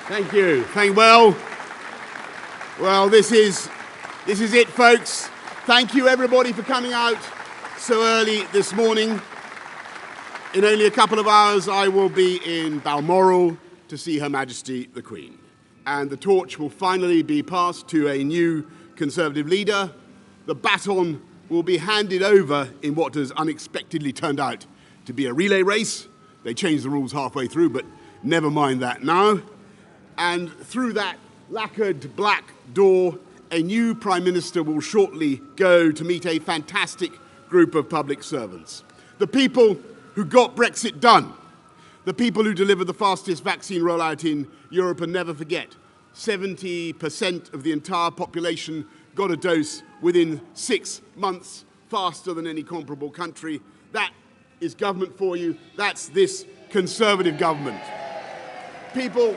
Thank you. Well, this is it, folks. Thank you, everybody, for coming out so early this morning. In only a couple of hours, I will be in Balmoral to see Her Majesty the Queen. And the torch will finally be passed to a new Conservative leader. The baton will be handed over in what has unexpectedly turned out to be a relay race. They changed the rules halfway through, but never mind that now. And through that lacquered black door, a new Prime Minister will shortly go to meet a fantastic group of public servants. The people who got Brexit done. The people who delivered the fastest vaccine rollout in Europe, and never forget, 70% of the entire population got a dose within 6 months, faster than any comparable country. That is government for you. That's this Conservative government. People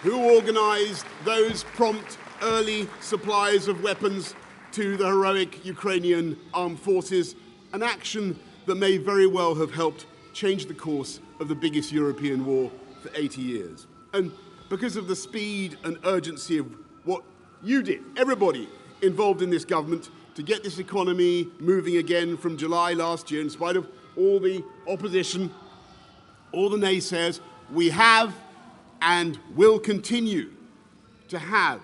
who organised those prompt early supplies of weapons to the heroic Ukrainian armed forces, an action that may very well have helped change the course of the biggest European war for 80 years. And because of the speed and urgency of what you did, everybody involved in this government, to get this economy moving again from July last year, in spite of all the opposition, all the naysayers, we have and will continue to have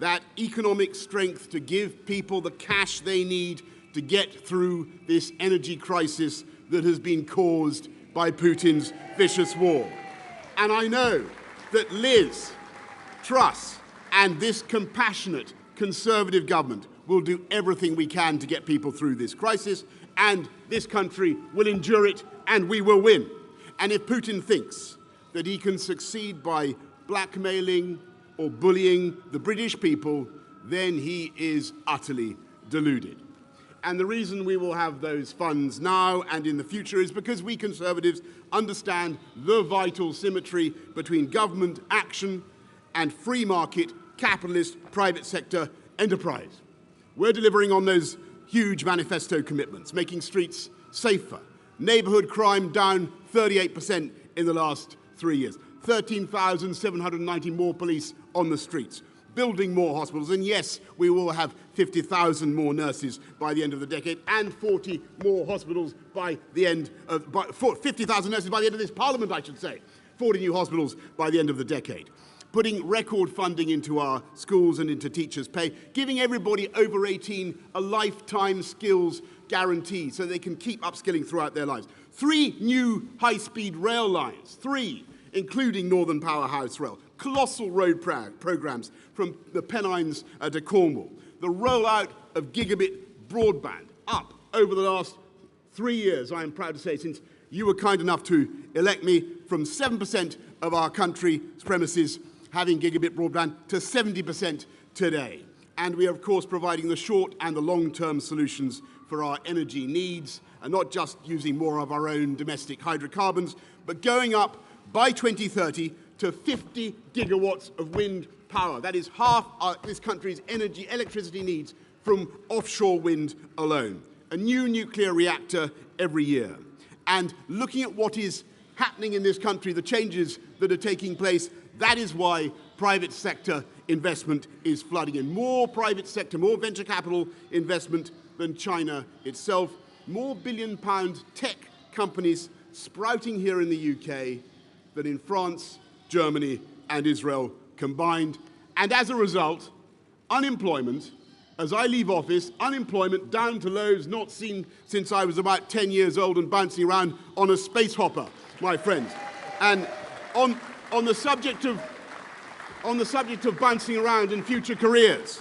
that economic strength to give people the cash they need to get through this energy crisis that has been caused by Putin's vicious war. And I know that Liz, Truss, and this compassionate Conservative government will do everything we can to get people through this crisis, and this country will endure it, and we will win. And if Putin thinks that he can succeed by blackmailing or bullying the British people, then he is utterly deluded. And the reason we will have those funds now and in the future is because we Conservatives understand the vital symmetry between government action and free market, capitalist, private sector enterprise. We're delivering on those huge manifesto commitments, making streets safer, neighbourhood crime down 38% in the last 3 years, 13,790 more police on the streets, building more hospitals, and yes, we will have 50,000 more nurses by the end of the decade, and 40 more hospitals by the end of 50,000 nurses by the end of this Parliament, I should say. 40 new hospitals by the end of the decade. Putting record funding into our schools and into teachers' pay, giving everybody over 18 a lifetime skills guarantee so they can keep upskilling throughout their lives. 3 new high-speed rail lines, 3, including Northern Powerhouse Rail. Colossal road programs from the Pennines to Cornwall. The rollout of gigabit broadband up over the last 3 years, I am proud to say, since you were kind enough to elect me, from 7% of our country's premises having gigabit broadband to 70% today. And we are, of course, providing the short and the long-term solutions for our energy needs, and not just using more of our own domestic hydrocarbons, but going up by 2030 to 50 gigawatts of wind power. That is half this country's electricity needs from offshore wind alone. A new nuclear reactor every year. And looking at what is happening in this country, the changes that are taking place, that is why private sector investment is flooding in. More private sector, more venture capital investment than China itself. More billion-pound tech companies sprouting here in the UK than in France, Germany, and Israel combined. And as a result, unemployment, as I leave office, unemployment down to lows not seen since I was about 10 years old and bouncing around on a space hopper, my friends. And on the subject of bouncing around in future careers,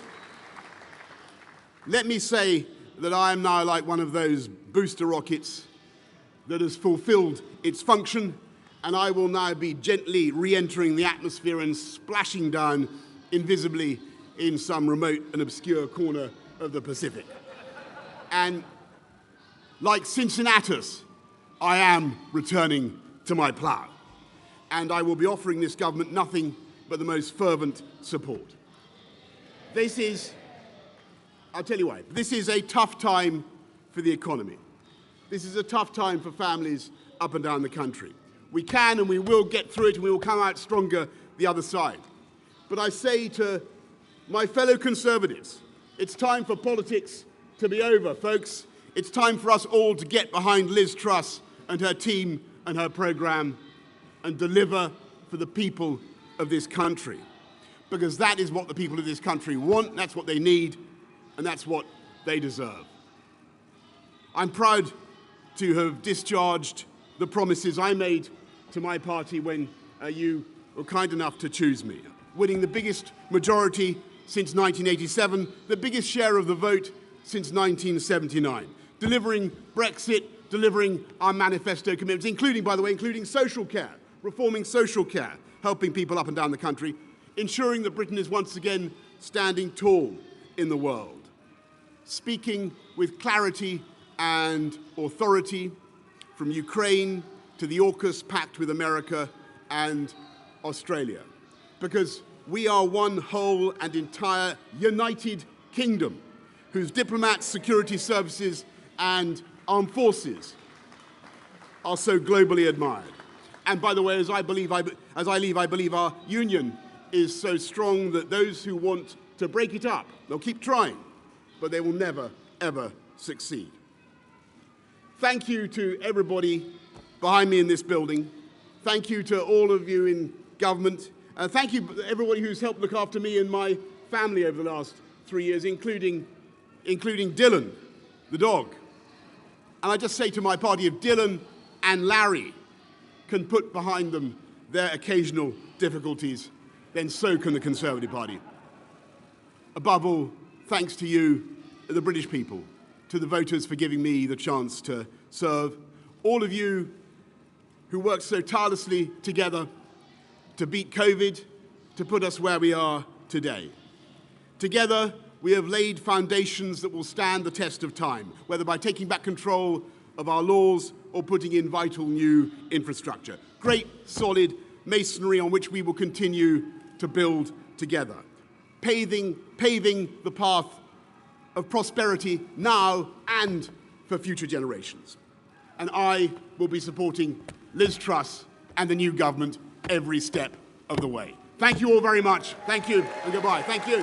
let me say that I am now like one of those booster rockets that has fulfilled its function, and I will now be gently re-entering the atmosphere and splashing down invisibly in some remote and obscure corner of the Pacific. And like Cincinnatus, I am returning to my plough. And I will be offering this government nothing but the most fervent support. I'll tell you why. This is a tough time for the economy. This is a tough time for families up and down the country. We can and we will get through it, and we will come out stronger the other side. But I say to my fellow Conservatives, it's time for politics to be over, folks. It's time for us all to get behind Liz Truss and her team and her programme and deliver for the people of this country. Because that is what the people of this country want, that's what they need, and that's what they deserve. I'm proud to have discharged the promises I made to my party when you were kind enough to choose me, winning the biggest majority since 1987, the biggest share of the vote since 1979, delivering Brexit, delivering our manifesto commitments, including, by the way, including social care, reforming social care, helping people up and down the country, ensuring that Britain is once again standing tall in the world, speaking with clarity and authority from Ukraine to the AUKUS pact with America and Australia, because we are one whole and entire united kingdom whose diplomats, security services and armed forces are so globally admired. And by the way, as I leave, I believe our union is so strong that those who want to break it up, they'll keep trying, but they will never, ever succeed. Thank you to everybody behind me in this building. Thank you to all of you in government. Thank you to everybody who's helped look after me and my family over the last 3 years, including Dylan, the dog. And I just say to my party, if Dylan and Larry can put behind them their occasional difficulties, then so can the Conservative Party. Above all, thanks to you, the British people, to the voters for giving me the chance to serve, all of you who worked so tirelessly together to beat COVID, to put us where we are today. Together, we have laid foundations that will stand the test of time, whether by taking back control of our laws or putting in vital new infrastructure. Great, solid masonry on which we will continue to build together, paving the path of prosperity now and for future generations. And I will be supporting Liz Truss and the new government every step of the way. Thank you all very much. Thank you and goodbye. Thank you.